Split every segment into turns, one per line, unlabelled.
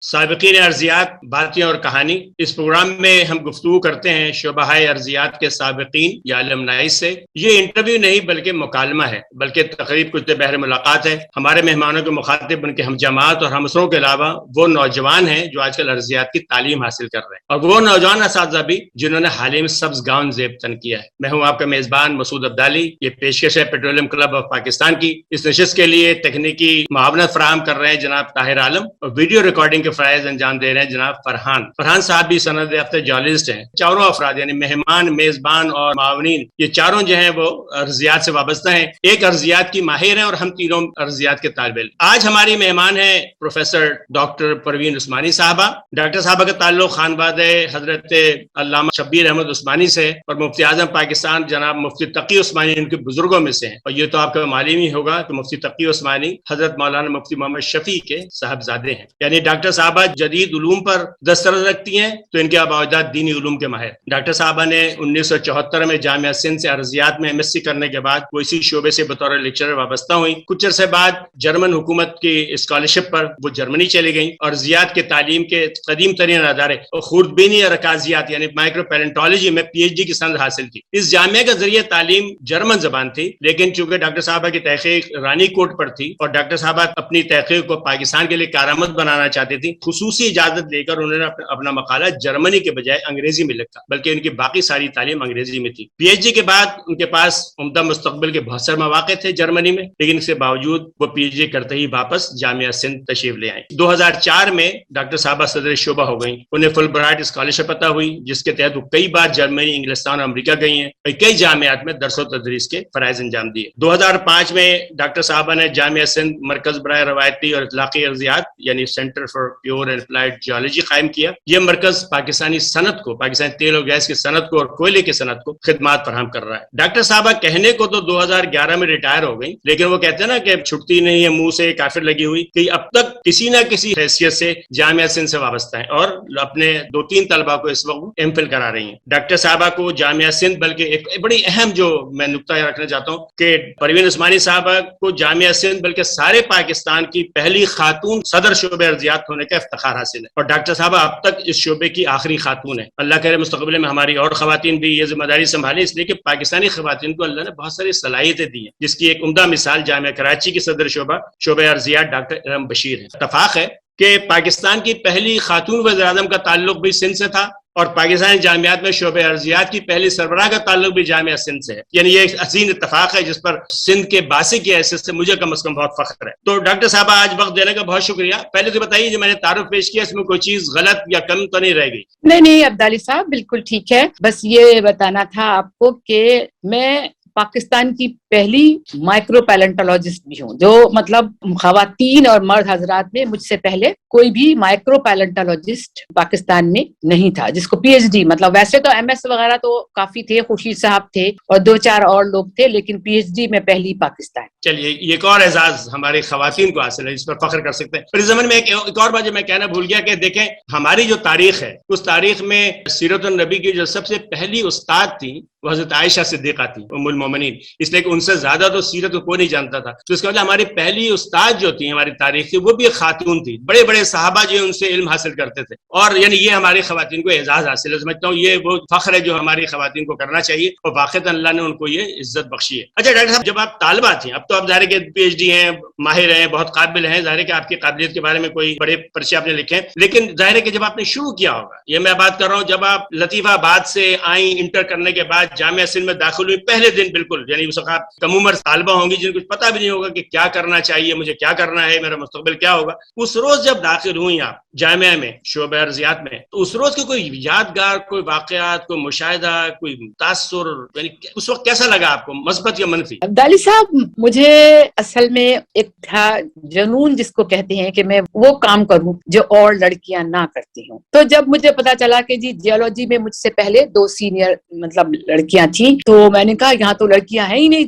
سابقین ارضیات، باتیں اور کہانی۔ اس پروگرام میں ہم گفتگو کرتے ہیں شعبہ ارضیات کے سابقین یا المنائی سے۔ یہ انٹرویو نہیں بلکہ مکالمہ ہے، بلکہ تقریب کچھ بہر ملاقات ہے۔ ہمارے مہمانوں کے مخاطب ان کے ہم جماعت اور ہمسروں کے علاوہ وہ نوجوان ہیں جو آج کل ارضیات کی تعلیم حاصل کر رہے ہیں، اور وہ نوجوان اساتذہ بھی جنہوں نے حال ہی میں سبز گاؤن زیب تن کیا ہے۔ میں ہوں آپ کا میزبان مسعود عبدالی۔ یہ پیشکش ہے پیٹرولیم کلب آف پاکستان کی۔ اس نشست کے لیے تکنیکی معاونت فراہم کر رہے ہیں جناب طاہر عالم، اور ویڈیو ریکارڈنگ کے فرائض انجام دے رہے ہیں جناب فرحان صاحب بھی سند یافتہ جرنلسٹ ہیں۔ چاروں افراد یعنی مہمان، میزبان اور معاونین، یہ چاروں جو ہیں وہ ارضیات سے وابستہ ہیں۔ ایک ارضیات کی ماہر ہیں اور ہم تینوں ارضیات کے طالب علم۔ آج ہماری مہمان ہیں پروفیسر ڈاکٹر پروین عثمانی صاحبہ۔ ڈاکٹر صاحبہ کا تعلق خانوادہ حضرت علامہ شبیر احمد عثمانی سے اور مفتی اعظم پاکستان جناب مفتی تقی عثمانی ان کے بزرگوں میں سے ہیں، اور یہ تو آپ کا معلوم ہی ہوگا کہ مفتی تقی عثمانی حضرت مولانا مفتی محمد شفیع کے صاحبزادے ہیں۔ یعنی ڈاکٹر صاحبہ جدید علوم پر دسترس رکھتی ہیں تو ان کے آباء و اجداد دینی علوم کے ماہر۔ ڈاکٹر صاحبہ نے 1974 میں جامعہ سندھ سے ارضیات میں MSc کرنے کے بعد وہ اسی شعبے سے بطور لیکچرر وابستہ ہوئی۔ کچھ عرصے بعد جرمن حکومت کی اسکالرشپ پر وہ جرمنی چلی گئیں، اور ارضیات کے تعلیم کے قدیم ترین ادارے خوردبینی اور رکازیات یعنی مائکرو پیلنٹالوجی میں PhD کی سند حاصل کی۔ اس جامعہ کا ذریعہ تعلیم جرمن زبان تھی، لیکن چونکہ ڈاکٹر صاحبہ کی تحقیق رانی کوٹ پر تھی اور ڈاکٹر صاحبہ اپنی تحقیق کو پاکستان کے لیے کارآمد بنانا چاہتی تھی، خصوصی اجازت لے کر انہوں نے اپنا مقالہ جرمنی کے بجائے انگریزی میں لکھا، بلکہ ان کی باقی ساری تعلیم انگریزی میں تھی۔ PhD کے بعد ان کے پاس عمدہ مستقبل کے بہت سارے مواقع تھے جرمنی میں، لیکن اس کے باوجود وہ PhD کرتے ہی واپس جامعہ سندھ تشریف لے آئیں۔ 2004 میں ڈاکٹر صاحبہ صدر شعبہ ہو گئیں۔ انہیں فل برائٹ اسکالرشپ عطا ہوئی، جس کے تحت وہ کئی بار جرمنی، انگلستان اور امریکہ گئی ہیں اور کئی جامعات میں درس و تدریس کے فرائض انجام دیے۔ 2005 میں ڈاکٹر صاحبہ نے جامعہ سندھ مرکز برائے روایتی اور اطلاقی ارضیات یعنی centre for pure and applied geology قائم کیا۔ یہ مرکز پاکستانی صنعت کو، پاکستانی تیل اور گیس کی صنعت کو اور کوئلے کی صنعت کو خدمات فراہم کر رہا ہے۔ ڈاکٹر صاحبہ کہنے کو تو 2011 میں ریٹائر ہو گئی، لیکن وہ کہتے ہیں نا کہ چھٹتی نہیں ہے منہ سے کافر لگی ہوئی، کہ اب تک کسی نہ کسی حیثیت سے جامعہ سندھ سے وابستہ ہیں اور اپنے 2-3 طلباء کو اس وقت MPhil کرا رہی ہیں۔ ڈاکٹر صاحبہ کو جامعہ سندھ، بلکہ ایک بڑی اہم جو میں نقطہ رکھنا چاہتا ہوں کہ پروین عثمانی صاحبہ کو جامعہ سندھ بلکہ سارے پاکستان کی پہلی خاتون صدر شعبہ ارضیات ہونے کا افتخار حاصل ہے، اور ڈاکٹر صاحبہ اب تک اس شعبے کی آخری خاتون ہے۔ اللہ کرے مستقبل میں ہماری اور خواتین بھی یہ ذمہ داری سنبھالیں، اس لیے کہ پاکستانی خواتین کو اللہ نے بہت ساری صلاحیتیں دی ہیں، جس کی ایک عمدہ مثال جامعہ کراچی کی صدر شعبہ ارضیات ڈاکٹر ارم بشیر ہے۔ اتفاق ہے کہ پاکستان کی پہلی خاتون وزیر اعظم کا تعلق بھی سندھ سے تھا، اور پاکستانی جامعات میں شعبہ ارضیات کی پہلی سربراہ کا تعلق بھی جامعہ سندھ سے ہے۔ یعنی یہ ایک حسین اتفاق ہے جس پر سندھ کے باسی کی حیثیت سے مجھے کم از کم بہت فخر ہے۔ تو ڈاکٹر صاحبہ آج وقت دینے کا بہت شکریہ۔ پہلے تو بتائیے جو میں نے تعارف پیش کیا اس میں کوئی چیز غلط یا کم تو نہیں رہ گئی؟
نہیں عبدالی صاحب، بالکل ٹھیک ہے۔ بس یہ بتانا تھا آپ کو کہ میں پاکستان کی پہلی مائکرو پیلنٹالوجسٹ بھی ہوں، جو مطلب خواتین اور مرد حضرات میں مجھ سے پہلے کوئی بھی مائکرو پیلنٹالوجسٹ پاکستان میں نہیں تھا جس کو PhD، مطلب ویسے تو MS وغیرہ تو کافی تھے، خورشید صاحب تھے اور 2-4 اور لوگ تھے، لیکن PhD میں پہلی پاکستان۔
چلیے یہ ایک اور اعزاز ہماری خواتین کو حاصل ہے جس پر فخر کر سکتے ہیں۔ اور اس زمانے میں ایک اور بات جو میں کہنا بھول گیا کہ دیکھیں ہماری جو تاریخ ہے اس تاریخ میں سیرت النبی کی جو سب سے پہلی استاد تھی وہ حضرت عائشہ صدیقہ تھی، ام المومنین، اس لیے کہ ان سے زیادہ تو سیرت کو کوئی نہیں جانتا تھا۔ تو اس کا مطلب ہماری پہلی استاد جو تھی ہماری تاریخ کی وہ بھی ایک خاتون تھی۔ بڑے بڑے صحابہ جو ان سے علم حاصل کرتے تھے، اور یعنی یہ ہماری خواتین کو اعزاز حاصل ہے۔ سمجھتا ہوں یہ وہ فخر ہے جو ہماری خواتین کو کرنا چاہیے، اور واقعتاً اللہ نے ان کو یہ عزت بخشی ہے۔ اچھا ڈاکٹر صاحب، جب آپ طالبہ تھیں، اب تو آپ ظاہر ہے کہ PhD ہیں، ماہر ہیں، بہت قابل ہیں، ظاہر ہے کہ آپ کی قابلیت کے بارے میں کوئی بڑے پرچے آپ نے لکھے ہیں، لیکن ظاہر ہے کہ جب آپ نے شروع کیا ہوگا، یہ میں بات کر رہا ہوں جب آپ لطیف آباد سے آئیں انٹر کرنے کے بعد جامعہ سندھ میں داخل ہوئی، پہلے دن بالکل یعنی اس وقت آپ کم عمر طالبہ ہوں گی جن کو پتہ بھی نہیں ہوگا کہ کیا کرنا چاہیے، مجھے کیا کرنا ہے، میرا مستقبل کیا ہوگا۔ اس روز جب داخل ہوئی آپ جامعہ میں شعبہ ارضیات میں، تو اس روز کے کوئی یادگار، کوئی واقعات، کوئی مشاہدہ، کوئی تاثر، یعنی اس وقت کیسا لگا آپ کو، مثبت یا منفی؟
عبدالی صاحب، مجھے اصل میں ایک تھا جنون جس کو کہتے ہیں کہ میں وہ کام کروں جو اور لڑکیاں نہ کرتی ہوں۔ تو جب مجھے پتا چلا کہ جی جیولوجی میں مجھ سے پہلے 2 سینئر مطلب لڑکیاں تھیں، تو میں نے کہا یہاں تو لڑکیاں ہیں ہی نہیں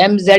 MZ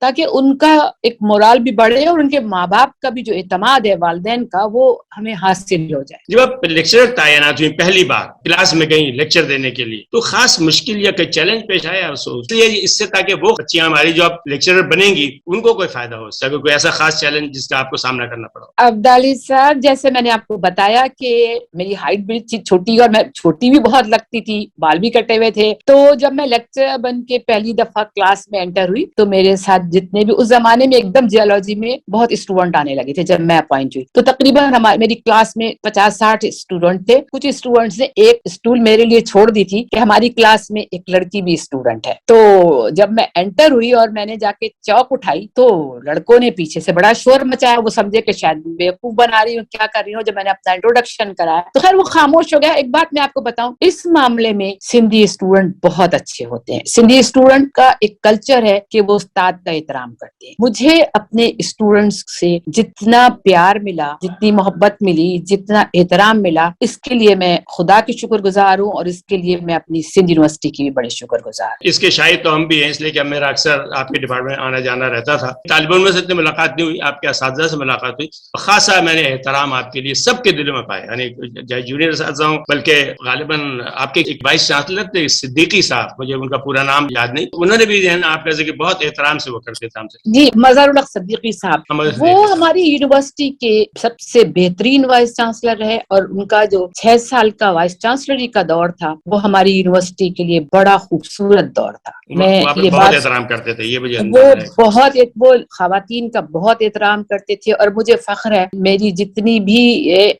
تاکہ ان کا ایک مورال بھی بڑھے اور ان کے ماں باپ کا بھی جو اعتماد ہے والدین کا وہ ہمیں حاصل ہو جائے.
جب آپ لیکچرر تعینات ہوئی پہلی بار کلاس میں گئی لیکچر دینے کے لیے تو خاص مشکل یا کوئی چیلنج پیش آیا اس سے تاکہ وہ بچیاں ہماری جو آپ لیکچرر بنیں گی ان کو کوئی فائدہ ہو سکے, کوئی ایسا خاص چیلنج جس کا آپ کو سامنا کرنا پڑا؟
عبدالی صاحب, جیسے میں نے آپ کو بتایا کہ میری ہائٹ بھی چھوٹی اور میں چھوٹی بھی بہت لگتی تھی, بال بھی کٹے ہوئے تھے, تو جب میں لیکچرر بن کے پہلی دفعہ کلاس میں انٹر ہوئی تو میرے ساتھ جتنے بھی اس زمانے میں ایک دم جیولوجی میں بہت اسٹوڈنٹ آنے لگے تھے. جب میں اپوائنٹ ہوئی تو تقریباً میری کلاس میں 50-60 اسٹوڈنٹ تھے. کچھ اسٹوڈنٹس نے ایک اسٹول میرے لیے چھوڑ دی تھی کہ ہماری کلاس میں ایک لڑکی بھی اسٹوڈنٹ ہے. تو جب میں انٹر ہوئی اور میں نے جا کے چوک اٹھائی تو لڑکوں نے پیچھے سے بڑا شور مچایا, وہ سمجھے کہ شاید بیوقوف بنا رہی ہوں, کیا کر رہی ہوں. جب میں نے اپنا انٹروڈکشن کرایا تو خیر وہ خاموش ہو گیا. ایک بات میں آپ کو بتاؤں, اس معاملے میں سندھی اسٹوڈنٹ بہت اچھے ہوتے ہیں. سندھی اسٹوڈنٹ کا ایک کلچر ہے کہ وہ استاد کا احترام کرتے ہیں. مجھے اپنے اسٹوڈنٹس سے جتنا پیار ملا, جتنی محبت ملی, جتنا احترام ملا, اس کے لیے میں خدا کی شکر گزار ہوں اور اس کے لیے میں اپنی سندھ یونیورسٹی کی بھی بڑے شکر گزار ہوں.
اس کے شاہد تو ہم بھی ہیں, اس لیے کہ میرا اکثر آپ کے ڈپارٹمنٹ آنا جانا رہتا تھا. طالب علموں سے ملاقات نہیں ہوئی, آپ کے اساتذہ سے ملاقات ہوئی. خاصا میں نے احترام آپ کے لیے سب کے دلوں میں پایا, یعنی چاہے جونیئر اساتذہ ہوں, بلکہ غالباً آپ کے ایک وائس چانسلر تھے صدیقی صاحب, مجھے ان کا پورا نام یاد نہیں, انہوں نے بھی آپ کا ذکر بہت احترام سے وہ کرتے تھے ہم سے.
جی, مظہر الحق صدیقی صاحب وہ ہماری یونیورسٹی کے سب سے بہترین وائس چانسلر رہے, اور ان کا جو 6 سال کا وائس چانسلری کا دور تھا وہ ہماری یونیورسٹی کے لیے بڑا خوبصورت دور تھا. میں یہ
بہت احترام کرتے تھے, یہ مجھے
وہ خواتین کا بہت احترام کرتے تھے, اور مجھے فخر ہے میری جتنی بھی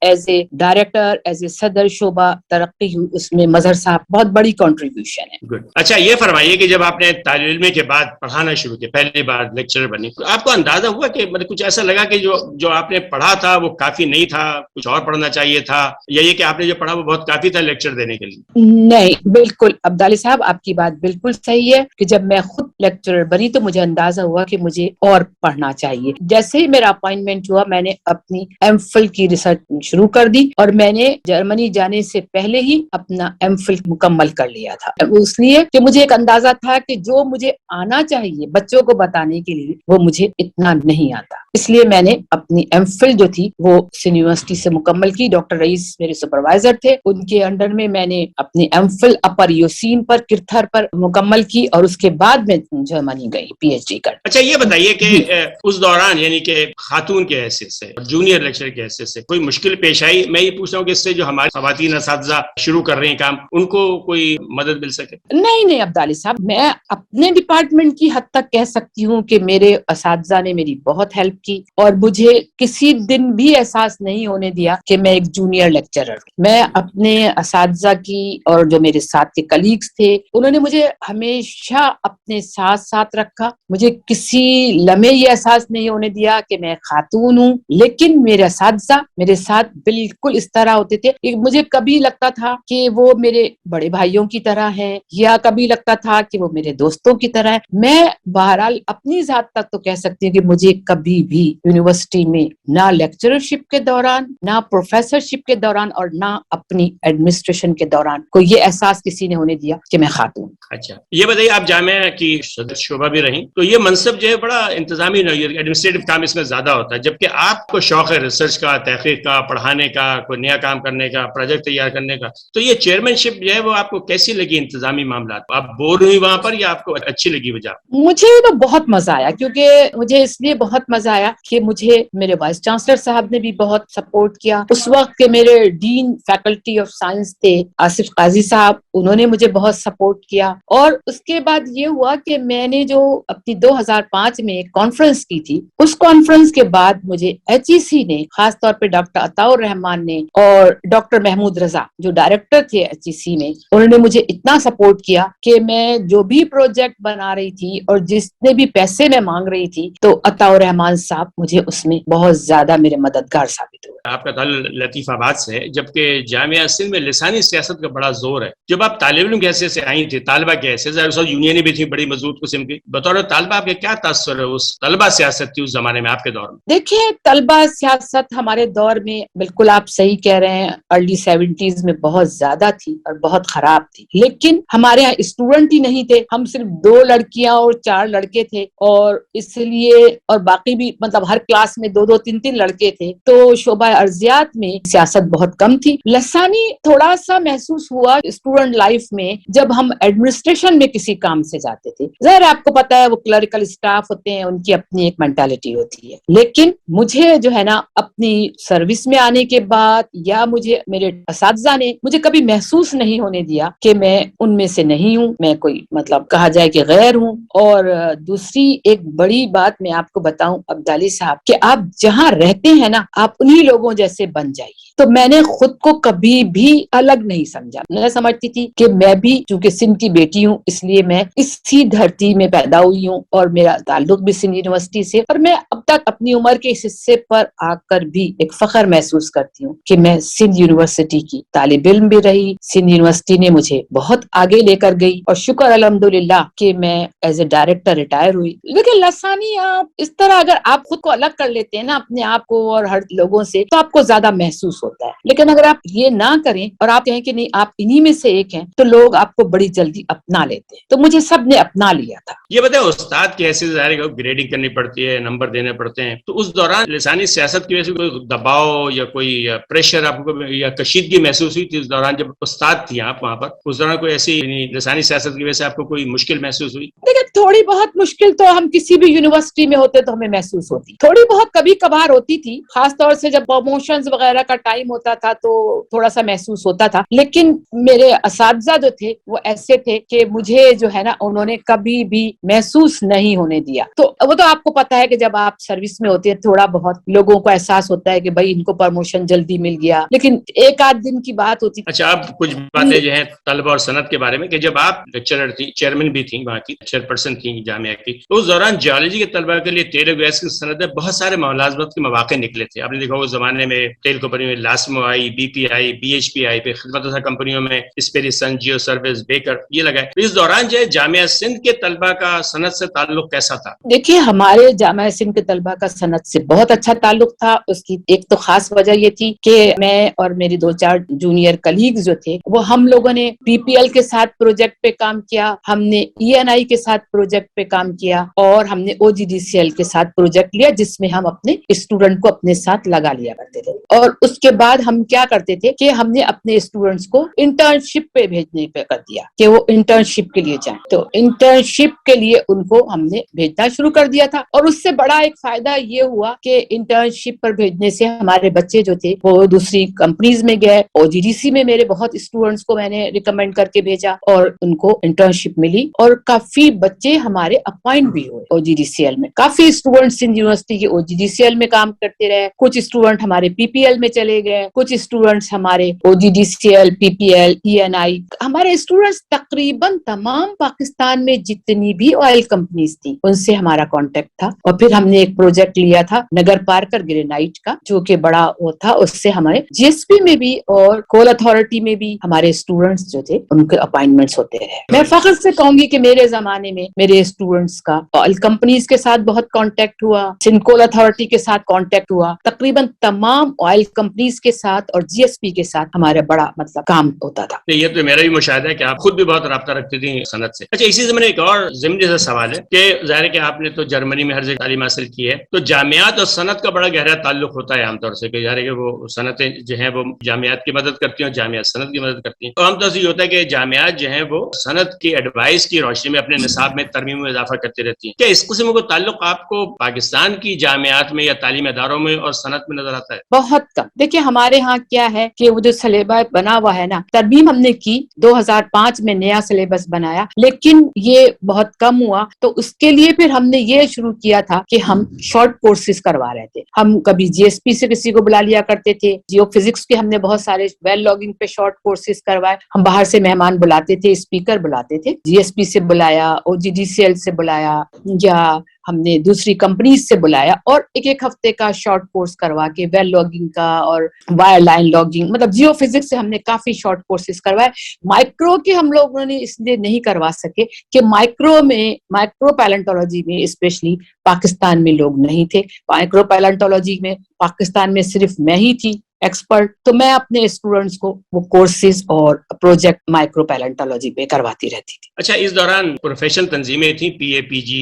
as a director, as a صدر شعبہ ترقی ہوئی, اس میں مظہر صاحب بہت بڑی کنٹریبیوشن ہے.
اچھا, یہ فرمائیے کہ جب آپ نے طالب علم کے بعد پڑھانا شروع کیا, پہلی بار لیکچرر بنی, تو آپ کو اندازہ ہوا کہ مطلب کچھ ایسا لگا کہ جو آپ نے پڑھا تھا وہ کافی نہیں تھا, کچھ اور پڑھنا چاہیے تھا, یا یہ کہ آپ نے جو پڑھا وہ بہت کافی تھا لیکچر دینے کے لیے؟
نہیں, بالکل عبدالی صاحب آپ کی بات بالکل صحیح ہے کہ جب میں خود لیکچرر بنی تو مجھے اندازہ ہوا کہ مجھے اور پڑھنا چاہیے. جیسے ہی میرا اپوائنٹمنٹ ہوا میں نے اپنی ایم فل کی ریسرچ شروع کر دی, اور میں نے جرمنی جانے سے پہلے ہی اپنا ایم فل مکمل کر لیا تھا, اس لیے کہ مجھے ایک اندازہ تھا کہ جو مجھے آنا چاہیے بچوں کو بتانے کے لیے وہ مجھے اتنا نہیں آتا. اس لیے میں نے اپنی ایم فل جو تھی وہ سندھ یونیورسٹی سے مکمل کی. ڈاکٹر رئیس میرے سپروائزر تھے, ان کے انڈر میں میں نے اپنی ایم فل اپر یوسین پر کرتھر پر مکمل کی, اور اس کے بعد میں جرمنی گئی پی ایچ ڈی کر.
اچھا, یہ بتائیے کہ اس دوران یعنی کہ خاتون کے حیثیت سے, جونیئر لیکچر کے حیثیت سے کوئی مشکل پیش آئی؟ میں یہ پوچھ رہا ہوں کہ اس سے جو ہماری خواتین اساتذہ شروع کر رہے ہیں کام, ان کو کوئی مدد مل سکے؟
نہیں عبدالی صاحب, میں اپنے ڈپارٹمنٹ کی حد تک کہہ سکتی ہوں کہ میرے اساتذہ نے میری بہت ہیلپ کی, اور مجھے کسی دن بھی احساس نہیں ہونے دیا کہ میں ایک جونیئر لیکچرر ہوں. میں اپنے اساتذہ کی اور جو میرے ساتھ کے کلیگز تھے انہوں نے مجھے ہمیشہ اپنے ساتھ رکھا. مجھے کسی لمحے یہ احساس نہیں ہونے دیا کہ میں خاتون ہوں, لیکن میرے اساتذہ میرے ساتھ بالکل اس طرح ہوتے تھے کہ مجھے کبھی لگتا تھا کہ وہ میرے بڑے بھائیوں کی طرح ہے, یا کبھی لگتا تھا کہ وہ میرے دوستوں کی طرح ہے. میں بہرحال اپنی ذات تک تو کہہ سکتی ہوں کہ مجھے کبھی بھی یونیورسٹی میں نہ لیکچررشپ کے دوران, نہ پروفیسرشپ کے دوران, اور نہ اپنی ایڈمنسٹریشن کے دوران کوئی یہ احساس کسی نے ہونے دیا کہ میں خاتون.
اچھا, یہ بتائیے, آپ جامعہ کی صدر شعبہ بھی رہیں, تو یہ منصب جو ہے بڑا انتظامی ایڈمنسٹریٹو کام اس میں زیادہ ہوتا ہے, جبکہ آپ کو شوق ہے ریسرچ کا, تحقیق کا, پڑھانے کا, کوئی نیا کام کرنے کا, پروجیکٹ تیار کرنے کا. تو یہ چیئرمین شپ جو ہے وہ آپ کو کیسی لگی انتظامی معاملات؟ آپ بور ہوئی وہاں پر یا آپ کو اچھی لگی وجہ؟
مجھے تو بہت مزہ آیا, کیونکہ مجھے اس لیے بہت مزہ آیا کہ مجھے میرے وائس چانسلر صاحب نے بھی بہت سپورٹ کیا. اس وقت کے میرے ڈین فیکلٹی آف سائنس تھے آصف قاضی صاحب, انہوں نے مجھے بہت سپورٹ کیا. اور اس کے بعد یہ ہوا کہ میں نے جو اپنی 2005 میں ایک کانفرنس کی تھی, اس کانفرنس کے بعد مجھے ایچ ای سی نے, خاص طور پہ ڈاکٹر عطاء الرحمان نے اور ڈاکٹر محمود رضا جو ڈائریکٹر تھے ایچ ای سی میں, انہوں نے مجھے اتنا سپورٹ کیا کہ میں جو بھی پروجیکٹ بنا رہی تھی اور جتنے بھی پیسے میں مانگ رہی تھی, تو عطاء الرحمان صاحب مجھے اس میں بہت زیادہ میرے مددگار ثابت ہوئے.
آپ کا تعلق لطیف آباد سے ہے, جبکہ جامعہ سندھ میں لسانی سیاست کا بڑا زور ہے. جب آپ طالب علم کی حیثیت سے آئی تھی, طالبہ کی حیثیت سے, یونینیں بھی تھیں بڑی مضبوط مسعود قسم کی. بطور طالبہ آپ کے کیا تاثر ہے اس طلبہ سیاست کی اس زمانے میں آپ کے دور میں؟
دیکھیے طلبہ سیاست ہمارے دور میں بالکل آپ صحیح کہہ رہے ہیں، ارلی 70s میں بہت زیادہ تھی اور بہت خراب تھی، لیکن ہمارے یہاں اسٹوڈنٹ ہی نہیں تھے، ہم صرف 2 لڑکیاں اور 4 لڑکے تھے، اور اس لیے اور باقی بھی مطلب ہر کلاس میں 2 3 لڑکے تھے، تو شعبہ ارضیات میں سیاست بہت کم تھی. لسانی تھوڑا سا محسوس ہوا اسٹوڈنٹ لائف میں جب ہم ایڈمنسٹریشن میں کسی کام سے جاتے تھے. ظاہر آپ کو پتا ہے وہ کلریکل اسٹاف ہوتے ہیں، ان کی اپنی ایک مینٹالٹی ہوتی ہے، لیکن مجھے جو ہے نا اپنی سروس میں آنے کے بعد یا مجھے میرے اساتذہ نے مجھے کبھی محسوس نہیں ہونے دیا کہ میں ان میں سے نہیں ہوں، میں کوئی مطلب کہا جائے کہ غیر ہوں. اور دوسری ایک بڑی بات میں آپ کو بتاؤں عبدالی صاحب کہ آپ جہاں رہتے ہیں نا آپ انہی لوگوں جیسے بن جائیے. تو میں نے خود کو کبھی بھی الگ نہیں سمجھا، میں سمجھتی تھی کہ میں بھی چونکہ سندھ کی بیٹی ہوں اس لیے میں اسی دھرتی میں پیدا ہوئی ہوں اور میرا تعلق بھی سندھ یونیورسٹی سے، اور میں اب تک اپنی عمر کے اس حصے پر آ کر بھی ایک فخر محسوس کرتی ہوں کہ میں سندھ یونیورسٹی کی طالب علم بھی رہی. سندھ یونیورسٹی نے مجھے بہت آگے لے کر گئی اور شکر الحمدللہ کہ میں ایز اے ڈائریکٹر ریٹائر ہوئی. لیکن لسانی آپ اس طرح اگر آپ خود کو الگ کر لیتے ہیں نا اپنے آپ کو اور ہر لوگوں سے تو آپ کو زیادہ محسوس ہوتا ہے، لیکن اگر آپ یہ نہ کریں اور آپ کہیں کہ نہیں آپ انہی میں سے ایک ہیں تو لوگ آپ کو بڑی جلدی اپنا لیتے ہیں. تو مجھے سب نے اپنا لیا تھا.
یہ بتائیں استاد کی حیثیت ظاہر ہے گریڈنگ کرنی پڑتی ہے، نمبر دینے پڑتے ہیں، تو اس دوران لسانی سیاست کی وجہ سے کوئی دباؤ یا کوئی پریشر آپ کو یا کشیدگی محسوس ہوئی تھی اس دوران جب استاد تھی آپ وہاں پر؟ اس دوران کوئی ایسی لسانی سیاست کی وجہ سے آپ کو کوئی مشکل محسوس ہوئی؟
دیکھیں تھوڑی بہت مشکل تو ہم کسی بھی یونیورسٹی میں ہوتے تو ہمیں محسوس ہوتی، تھوڑی بہت کبھی کبھار ہوتی تھی، خاص طور سے جب پروموشنز وغیرہ کا ٹائم ہوتا تھا تو تھوڑا سا محسوس ہوتا تھا. لیکن میرے اساتذہ جو تھے وہ ایسے تھے کہ مجھے جو ہے نا انہوں نے کبھی بھی محسوس نہیں ہونے دیا. تو وہ تو آپ کو پتا ہے کہ جب آپ سروس میں ہوتے ہیں تھوڑا بہت لوگوں کو احساس ہوتا ہے کہ بھائی ان کو پروموشن جلدی مل گیا، لیکن ایک آدھ دن کی بات ہوتی.
اچھا آپ کچھ باتیں جو ہیں طلبہ اور صنعت کے بارے میں کہ جب آپ لیکچرر تھی، چیئرمین بھی تھیں وہاں کی، چیئرپرسن تھیں جامعہ کی، تو اس دوران جیولوجی کے طلبہ کے لیے تیل و گیس کی صنعت میں بہت سارے ملازمت کے مواقع نکلے تھے. آپ نے دیکھا اس زمانے میں تیل کمپنی میں لاسمو آئی، بی پی آئی، بی ایچ پی آئی، پھر خدمت رساں کمپنیوں میں اسپیریسن، جیو سروس، بیکر یہ لگائے. تو اس دوران جو ہے جامعہ سندھ کے طلبہ کا صنعت سے تعلق کیسا تھا؟
دیکھیے ہمارے جامعہ سندھ کے طلبہ کا صنعت سے بہت اچھا تعلق تھا. اس کی ایک تو خاص وجہ یہ تھی کہ میں اور میری 2-4 جونیئر کلیگز جو تھے وہ ہم لوگوں نے پی پی ایل کے ساتھ پروجیکٹ پہ کام کیا، ہم نے ای این آئی کے ساتھ پروجیکٹ پہ کام کیا، اور ہم نے او جی ڈی سی ایل کے ساتھ پروجیکٹ لیا جس میں ہم اپنے اسٹوڈنٹ کو اپنے ساتھ لگا لیا کرتے تھے. اور اس کے بعد ہم کیا کرتے تھے کہ ہم نے اپنے اسٹوڈنٹس کو انٹرنشپ پہ بھیجنے پہ کر دیا کہ وہ انٹرنشپ کے لیے جائیں. تو انٹرنشپ کے لیے ان کو ہم نے بھیجنا شروع کر دیا تھا، اور اس سے بڑا ایک فائدہ یہ ہوا کہ انٹرنشپ پر بھیجنے سے ہمارے بچے جو تھے وہ دوسری کمپنیز میں گئے. او جی ڈی سی میں میرے بہت اسٹوڈنٹس کو میں نے ریکمینڈ کر کے بھیجا اور ان کو انٹرنشپ ملی، اور کافی بچے ہمارے اپوائنٹ بھی ہوئے او جی ڈی سی ایل میں. کافی اسٹوڈنٹس سندھ یونیورسٹی کے او جی ڈی سی ایل میں کام کرتے رہے، کچھ اسٹوڈنٹ ہمارے پی پی ایل میں چلے گئے، کچھ اسٹوڈنٹس ہمارے او جی ڈی سی ایل، پی پی ایل، ای این آئی. ہمارے اسٹوڈنٹس تقریباً تمام پاکستان میں جتنی بھی آئل کمپنیز تھی ان سے ہمارا کانٹیکٹ تھا. اور پھر ہم نے ایک پروجیکٹ لیا تھا نگر پارکر گرینائٹ کا جو کہ بڑا وہ تھا، اس سے ہمارے جی ایس پی میں بھی اور کول اتھارٹی میں بھی ہمارے اسٹوڈنٹس جو تھے ان کے اپائنٹمنٹس ہوتے رہے. میں فخر سے کہوں گی کہ میرے زمانے میں میرے اسٹوڈنٹس کا آئل کمپنیز کے ساتھ بہت کانٹیکٹ ہوا، سندھ کول اتھارٹی کے ساتھ کانٹیکٹ ہوا، تقریباً تمام آئل کمپنیز کے ساتھ اور جی ایس پی کے ساتھ ہمارا بڑا مطلب کام ہوتا تھا.
یہ تو میرا بھی مشاہدہ ہے کہ آپ خود بھی بہت رابطہ رکھتی تھی صنعت سے. اچھا اسی زمانے ایک اور ضمنی سا سوال ہے کہ ظاہر ہے کہ آپ نے تو جرمنی میں ہر جگہ تعلیم حاصل کی ہے، تو جامعات اور صنعت کا بڑا گہرا تعلق ہوتا ہے عام طور سے کہ ظاہر ہے کہ وہ صنعتیں جو ہیں وہ جامعات کی مدد کرتی ہیں اور جامعات صنعت کی مدد کرتی ہیں. تو عام طور سے یہ ہوتا ہے کہ جامعات جو ہیں وہ صنعت کی ایڈوائس کی روشنی میں اپنے نصاب میں ترمیم میں اضافہ کرتی رہتی ہیں. کیا اس قسم کا تعلق آپ کو پاکستان کی جامعات میں یا تعلیمی اداروں میں اور صنعت میں نظر آتا ہے؟
بہت کم. دیکھیے ہمارے ہاں کیا ہے کہ وہ جو سلیبس بنا ہوا ہے نا، ترمیم ہم نے کی 2005 میں نیا سلیبس بنایا، لیکن یہ بہت کم ہوا. تو اس کے لیے پھر ہم نے یہ شروع کیا تھا کہ ہم شارٹ کورسز کروا رہے تھے. ہم کبھی جی ایس پی سے کسی کو بلا لیا کرتے تھے، جیو فزکس کے ہم نے بہت سارے ویل لاگنگ پہ شارٹ کورسز کروائے. ہم باہر سے مہمان بلاتے تھے، اسپیکر بلاتے تھے، جی ایس پی سے بلایا، او جی ڈی سی ایل سے بلایا، یا ہم نے دوسری کمپنیز سے بلایا اور ایک ہفتے کا شارٹ کورس کروا کے ویل لاگنگ کا اور وائر لائن لاگنگ، مطلب جیو فزکس سے ہم نے کافی شارٹ کورسز کروائے. مائکرو کے ہم لوگوں نے اس لیے نہیں کروا سکے کہ مائکرو پیلنٹولوجی میں اسپیشلی پاکستان میں لوگ نہیں تھے. مائکرو پیلنٹولوجی میں پاکستان میں صرف میں ہی تھی ایکسپرٹ، تو میں اپنے اسٹوڈنٹس کو وہ کورسز اور پروجیکٹ مائکرو پیلنٹولوجی پہ کرواتی رہتی تھی.
اچھا، اس دوران پروفیشنل تنظیمیں تھیں، پی اے پی جی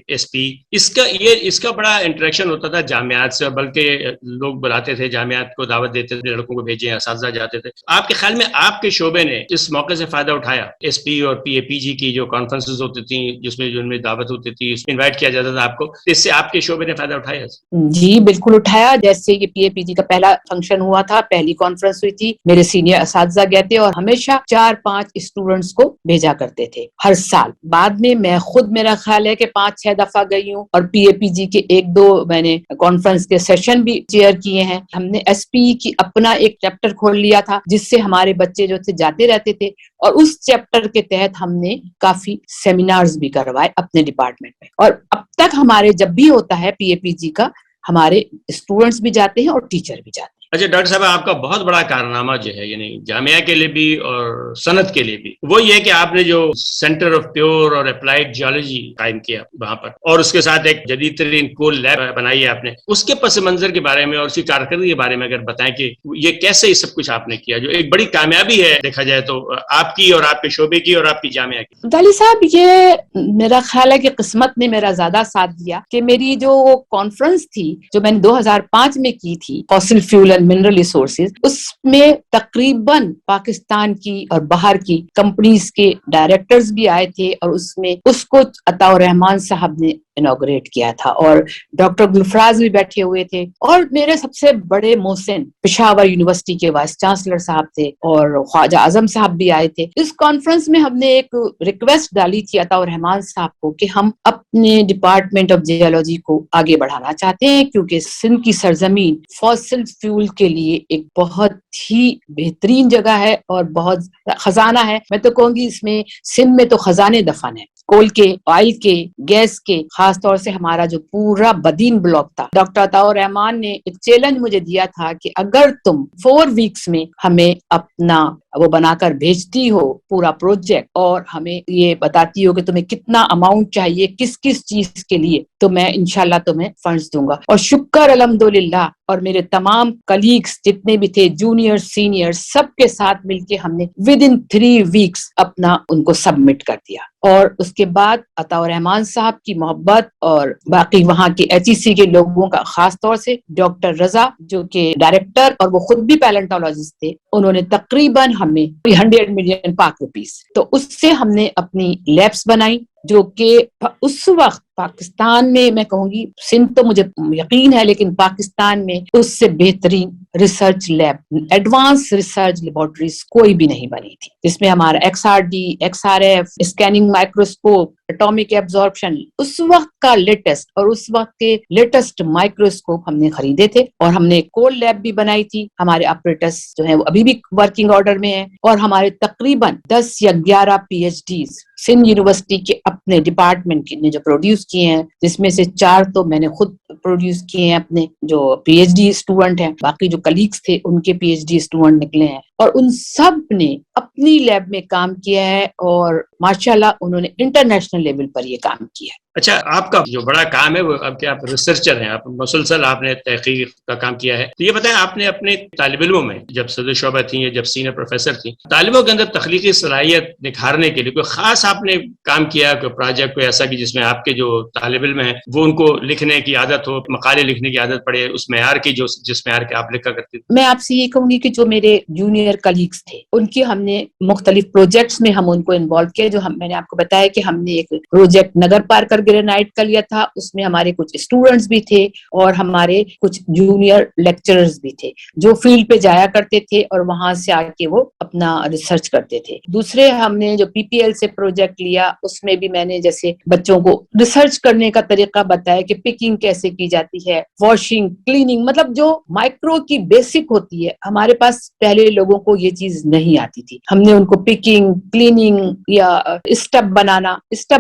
ایس پی، اس کا بڑا انٹریکشن ہوتا تھا جامعات سے، بلکہ لوگ بلاتے تھے جامعات کو، دعوت دیتے تھے، لڑکوں کو بھیجیں، اساتذہ جاتے تھے. آپ کے خیال میں آپ کے شعبے نے اس موقع سے فائدہ اٹھایا؟ ایس پی اور پی اے پی جی کی جو کانفرنسز ہوتی تھیں جن میں دعوت ہوتی تھی، اس میں انوائٹ کیا جاتا تھا آپ کو، اس سے آپ کے شعبے نے فائدہ اٹھایا؟
جی بالکل اٹھایا. جیسے یہ پی اے پی جی کا پہلا فنکشن ہوا تھا، پہلی کانفرنس ہوئی تھی، میرے سینئر اساتذہ گئے تھے اور ہمیشہ 4-5 اسٹوڈنٹس کو بھیجا کرتے تھے ہر سال. بعد میں خود میرا خیال ہے کہ 5-6 دفعہ گئی ہوں، اور پی اے پی جی کے 1-2 میں نے کانفرنس کے سیشن بھی چیئر کیے ہیں. ہم نے ایس پی کی اپنا ایک چیپٹر کھول لیا تھا جس سے ہمارے بچے جو تھے جاتے رہتے تھے، اور اس چیپٹر کے تحت ہم نے کافی سیمینارز بھی کروائے اپنے ڈپارٹمنٹ میں. اور اب تک ہمارے جب بھی ہوتا ہے پی اے پی جی کا، ہمارے اسٹوڈنٹس بھی جاتے ہیں اور ٹیچر بھی جاتے ہیں.
اچھا ڈاکٹر صاحب، آپ کا بہت بڑا کارنامہ جو ہے، یعنی جامعہ کے لیے بھی اور صنعت کے لیے بھی، وہ یہ کہ آپ نے جو سینٹر آف پیور اور اپلائیڈ جیولوجی قائم کیا وہاں پر، اور اس کے ساتھ ایک جدید ترین کول لیب بنائی ہے آپ نے. اس کے پس منظر کے بارے میں اور اس کی کارکردگی کے بارے میں اگر بتائیں کہ یہ کیسے یہ سب کچھ آپ نے کیا، جو ایک بڑی کامیابی ہے دیکھا جائے تو آپ کی اور آپ کے شعبے کی اور آپ کی جامعہ کی.
دالی صاحب، یہ میرا خیال ہے کہ قسمت نے میرا زیادہ ساتھ دیا کہ میری جو کانفرنس تھی جو میں نے 2005 میں کی تھی، fossil fuel and mineral resources, اس میں تقریباً پاکستان کی اور باہر کی کمپنیز کے ڈائریکٹرز بھی آئے تھے، اور اس کو عطاء الرحمان صاحب نے انوگریٹ کیا تھا، اور ڈاکٹر گلفراز بھی بیٹھے ہوئے تھے، اور میرے سب سے بڑے محسن پشاور یونیورسٹی کے وائس چانسلر صاحب تھے، اور خواجہ اعظم صاحب بھی آئے تھے. اس کانفرنس میں ہم نے ایک ریکویسٹ ڈالی تھی عطاء الرحمان صاحب کو کہ ہم اپنے ڈپارٹمنٹ آف جیولوجی کو آگے بڑھانا چاہتے ہیں، کیونکہ سندھ کی سرزمین فاسل فیول کے لیے ایک بہت ہی بہترین جگہ ہے اور بہت خزانہ ہے. میں تو کہوں گی اس میں سندھ میں تو خزانے دفن ہے، کول کے، آئل کے، گیس کے، خاص طور سے ہمارا جو پورا بدین بلاک تھا. ڈاکٹر عطاء الرحمان نے ایک چیلنج مجھے دیا تھا کہ اگر تم 4 ویکس میں ہمیں اپنا وہ بنا کر بھیجتی ہو پورا پروجیکٹ، اور ہمیں یہ بتاتی ہو کہ تمہیں کتنا اماؤنٹ چاہیے کس چیز کے لیے، تو میں انشاءاللہ تمہیں فنڈز دوں گا. اور شکر الحمدللہ، اور میرے تمام کلیگز جتنے بھی تھے، جونیئر سینئر، سب کے ساتھ مل کے ہم نے ودن 3 ویکس اپنا ان کو سبمٹ کر دیا. اور اس کے بعد عطاء الرحمان صاحب کی محبت اور باقی وہاں کے ایچ ای سی کے لوگوں کا، خاص طور سے ڈاکٹر رضا جو کہ ڈائریکٹر اور وہ خود بھی پیلنٹولوجسٹ تھے، انہوں نے تقریباً ہمیں 100 ملین پاک روپیز، تو اس سے ہم نے اپنی لیبس بنائی جو کہ اس وقت پاکستان میں کہوں گی، سندھ تو مجھے یقین ہے لیکن پاکستان میں اس سے بہترین research lab, advance research laboratories کوئی بھی نہیں بنی تھی، جس میں ہمارا X R D, X R F, scanning microscope, atomic absorption, اس وقت کا لیٹسٹ اور اس وقت کے لیٹسٹ مائکروسکوپ ہم نے خریدے تھے. اور ہم نے کول لیب بھی بنائی تھی. ہمارے آپریٹرز جو ہیں وہ ابھی بھی ورکنگ آرڈر میں ہیں، اور ہمارے تقریباً 10 یا 11 P H Ds Sindh university کے اپنے ڈپارٹمنٹ نے جو پروڈیوس کیے ہیں، جس میں سے 4 تو میں نے خود پروڈیوس کیے ہیں، اپنے جو پی ایچ ڈی اسٹوڈنٹ ہیں، باقی جو کلیگز تھے ان کے پی ایچ ڈی اسٹوڈنٹ نکلے ہیں، اور ان سب نے اپنی لیب میں کام کیا ہے، اور ماشاءاللہ انہوں نے انٹرنیشنل لیول پر یہ کام کیا ہے.
اچھا، آپ کا جو بڑا کام ہے وہ اب کہ آپ ریسرچر ہیں، آپ مسلسل آپ نے تحقیق کا کام کیا ہے. تو یہ بتائیں، آپ نے اپنے طالب علموں میں جب صدر شعبہ تھیں یا جب سینئر پروفیسر تھیں، طالبوں کے اندر تخلیقی صلاحیت نکھارنے کے لیے کوئی خاص آپ نے کام کیا، کوئی پروجیکٹ کوئی ایسا کہ جس میں آپ کے جو طالب علم ہیں وہ ان کو لکھنے کی عادت ہو، مقالے لکھنے کی عادت پڑے اس معیار کی جس معیار کے آپ لکھا کرتے تھے؟
میں آپ سے یہ کہوں گی کہ جو میرے جونیئر کلیگز تھے ان کی ہم نے مختلف پروجیکٹس میں ہم ان کو انوالو کیا. جو میں نے آپ کو بتایا کہ ہم نے ایک پروجیکٹ نگر پارکر گرینائٹ کا لیا تھا، اس میں ہمارے کچھ اسٹوڈنٹس بھی تھے اور ہمارے کچھ جونیئر لیکچررز بھی تھے جو فیلڈ پہ جایا کرتے تھے اور وہاں سے آ کے وہ اپنا ریسرچ کرتے تھے. دوسرے ہم نے جو پی پی ایل سے پروجیکٹ لیا، اس میں بھی میں نے جیسے بچوں کو ریسرچ کرنے کا طریقہ بتایا کہ پکنگ کیسے کی جاتی ہے، واشنگ، کلیننگ، مطلب جو مائکرو کی بیسک ہوتی ہے. ہمارے پاس پہلے لوگوں کو یہ چیز نہیں آتی تھی، ہم نے ان کو پکنگ، کلیننگ یا اسٹب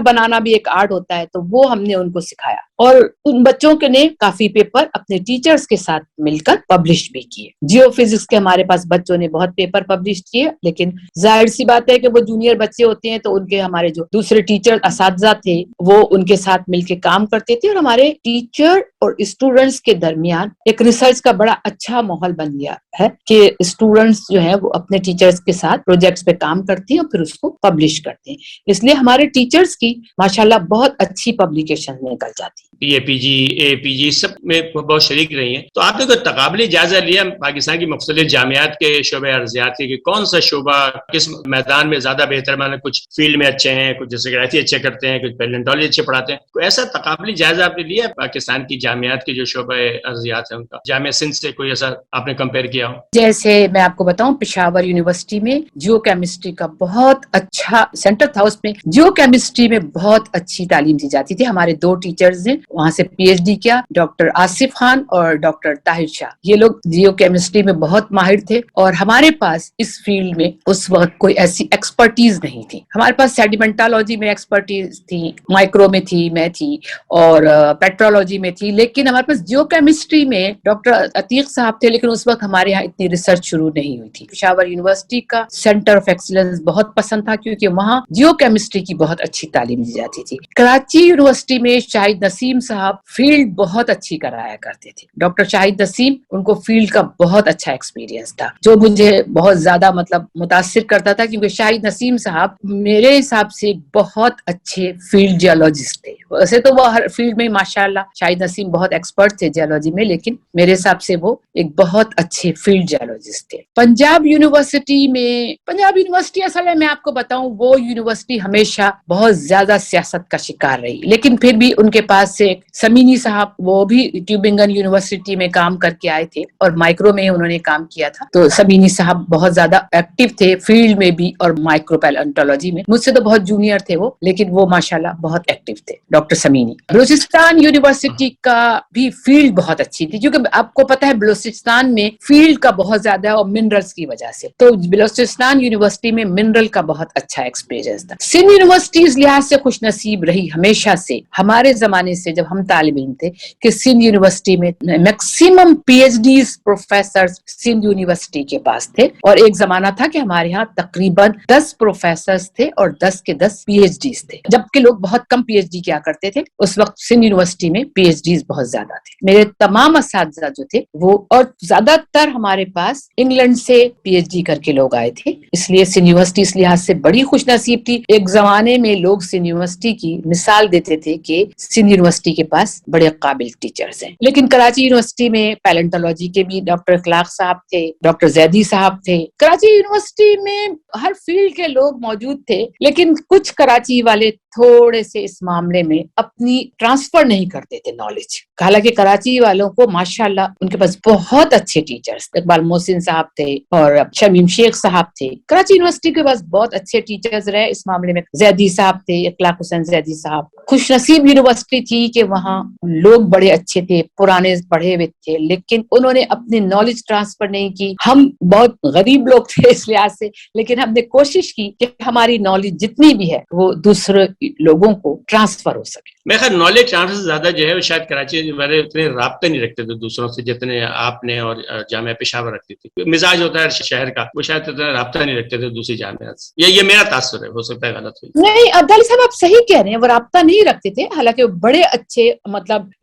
بنانا بھی ایک آرٹ ہوتا ہے، تو وہ ہم نے ان کو سکھایا. اور ان بچوں کے نے کافی پیپر اپنے ٹیچرز کے ساتھ مل کر پبلش بھی کیے. جیو فزکس کے ہمارے پاس بچوں نے بہت پیپر پبلش کیے, لیکن ظاہر سی بات ہے کہ وہ جونیئر بچے ہوتے ہیں تو ان کے ہمارے جو دوسرے ٹیچر اساتذہ تھے وہ ان کے ساتھ مل کے کام کرتے تھے, اور ہمارے ٹیچر اور اسٹوڈنٹس کے درمیان ایک ریسرچ کا بڑا اچھا ماحول بن گیا ہے کہ اسٹوڈنٹس جو ہیں وہ اپنے ٹیچرز کے ساتھ پروجیکٹس پہ کام کرتے ہیں اور پھر اس کو پبلش کرتے ہیں. اس لیے ہمارے ٹیچرز کی ماشاءاللہ بہت اچھی پبلیکیشن نکل جاتی.
پی اے پی جی, اے پی جی سب میں بہت شریک رہی ہیں. تو آپ نے کوئی تقابلی جائزہ لیا پاکستان کی مختلف جامعات کے شعبہ ارضیات کے کہ کون سا شعبہ کس میدان میں زیادہ بہتر, مانا کچھ فیلڈ میں اچھے ہیں, کچھ جیسے گریفی اچھے کرتے ہیں, کچھ پیلنٹولوجی اچھے پڑھاتے ہیں, کوئی ایسا تقابلی جائزہ آپ نے لیا پاکستان کی جامعات کے جو شعبہ ارضیات ہیں ان کا, جامعہ سندھ سے کوئی ایسا آپ نے کمپیئر کیا ہو؟
جیسے میں آپ کو بتاؤں, پشاور یونیورسٹی میں جیو کیمسٹری کا بہت اچھا سینٹر تھا. اس میں جیو کیمسٹری میں بہت اچھی تعلیم دی جاتی تھی. ہمارے 2 ٹیچرز ہیں وہاں سے پی ایچ ڈی کیا, ڈاکٹر آصف خان اور ڈاکٹر طاہر شاہ. یہ لوگ جیو کیمسٹری میں بہت ماہر تھے, اور ہمارے پاس اس فیلڈ میں اس وقت کوئی ایسی ایکسپرٹیز نہیں تھی. ہمارے پاس سیڈیمنٹالوجی میں ایکسپرٹیز تھی, مائکرو میں تھی, میں تھی, اور پیٹرولوجی میں تھی, لیکن ہمارے پاس جیو کیمسٹری میں ڈاکٹر عتیق صاحب تھے, لیکن اس وقت ہمارے یہاں اتنی ریسرچ شروع نہیں ہوئی تھی. پشاور یونیورسٹی کا سینٹر آف ایکسیلنس بہت پسند تھا کیونکہ وہاں جیو کیمسٹری کی بہت اچھی تعلیم دی جاتی تھی. کراچی یونیورسٹی میں شاہد نسیم صاحب فیلڈ بہت اچھی کرایا کرتے تھے. ڈاکٹر شاہد نسیم, ان کو فیلڈ کا بہت اچھا ایکسپیرینس تھا جو مجھے بہت زیادہ متاثر کرتا تھا, کیونکہ شاہد نسیم صاحب میرے حساب سے بہت اچھے فیلڈ جیولوجسٹ تھے. ویسے تو وہ ہر فیلڈ میں ماشاءاللہ شاہد نسیم بہت ایکسپرٹ تھے جیولوجی میں, لیکن میرے حساب سے وہ ایک بہت اچھے فیلڈ جیولوجسٹ تھے. پنجاب یونیورسٹی اصل میں آپ کو بتاؤں, وہ یونیورسٹی ہمیشہ بہت زیادہ سیاست کا شکار رہی, لیکن پھر بھی ان کے پاس سے سمینی صاحب, وہ بھی ٹیوبنگن یونیورسٹی میں کام کر کے آئے تھے اور مائکرو میں انہوں نے کام کیا تھا. تو سمینی صاحب بہت زیادہ ایکٹیو تھے فیلڈ میں بھی اور مائکرو پیلنٹولوجی میں. مجھ سے تو بہت جونیئر تھے وہ, لیکن وہ ماشاءاللہ بہت ایکٹیو تھے ڈاکٹر سمینی. بلوچستان یونیورسٹی کا بھی فیلڈ بہت اچھی تھی, کیونکہ آپ کو پتا ہے بلوچستان میں فیلڈ کا بہت زیادہ اور منرلز کی وجہ سے, تو بلوچستان یونیورسٹی میں منرل کا بہت اچھا ایکسپیرینس تھا. سندھ یونیورسٹی اس لحاظ سے خوش نصیب رہی ہمیشہ سے, ہمارے زمانے سے جب ہم طالب علم تھے, کہ سندھ یونیورسٹی میں maximum P H Ds professor Sindh university کے پاس تھے, اور ایک زمانہ تھا کہ ہمارے یہاں تقریباً 10 پروفیسرز تھے اور 10 کے 10 پی ایچ ڈیز تھے, جبکہ لوگ بہت کم پی ایچ ڈی کیا کرتے تھے. اس وقت سندھ یونیورسٹی میں پی ایچ ڈیز بہت زیادہ تھے. میرے تمام اساتذہ جو تھے وہ, اور زیادہ تر ہمارے پاس انگلینڈ سے پی ایچ ڈی کر کے لوگ آئے تھے, اس لیے سندھ یونیورسٹی اس لحاظ سے بڑی خوش نصیب تھی. ایک زمانے میں لوگ سندھ یونیورسٹی کی مثال دیتے تھے کہ سندھ یونیورسٹی کے پاس بڑے قابل ٹیچرز ہیں. لیکن کراچی یونیورسٹی میں پیلنٹولوجی کے بھی ڈاکٹر اخلاق صاحب تھے, ڈاکٹر زیدی صاحب تھے. کراچی یونیورسٹی میں ہر فیلڈ کے لوگ موجود تھے, لیکن کچھ کراچی والے تھوڑے سے اس معاملے میں اپنی ٹرانسفر نہیں کرتے تھے نالج. حالانکہ کراچی والوں کو ماشاءاللہ ان کے پاس بہت اچھے ٹیچرز, اقبال محسن صاحب تھے اور شمیم شیخ صاحب تھے. کراچی یونیورسٹی کے پاس بہت اچھے ٹیچرز رہے اس معاملے میں. زیدی صاحب تھے, اخلاق حسین زیدی صاحب. خوش نصیب یونیورسٹی تھی کہ وہاں لوگ بڑے اچھے تھے, پرانے پڑھے ہوئے تھے, لیکن انہوں نے اپنی نالج ٹرانسفر نہیں کی. ہم بہت غریب لوگ تھے اس لحاظ سے, لیکن ہم نے کوشش کی کہ ہماری نالج جتنی بھی ہے وہ دوسرے لوگوں کو ٹرانسفر ہو سکے.
میں خیال نالج ٹرانسفر زیادہ جو ہے وہ شاید کراچی والے اتنے رابطے نہیں رکھتے تھے دوسروں سے جتنے آپ نے اور جامعہ پشاور رکھتی تھی. مزاج ہوتا ہے شہر کا, وہ شاید اتنا رابطہ نہیں رکھتے تھے دوسری جامعات سے. یہ میرا تاثر ہے, ہو سکتا ہے غلط ہوئی.
نہیں عبداللہ صاحب آپ صحیح کہہ رہے ہیں, وہ رابطہ نہیں رکھتے تھے, حالانکہ وہ بڑے اچھے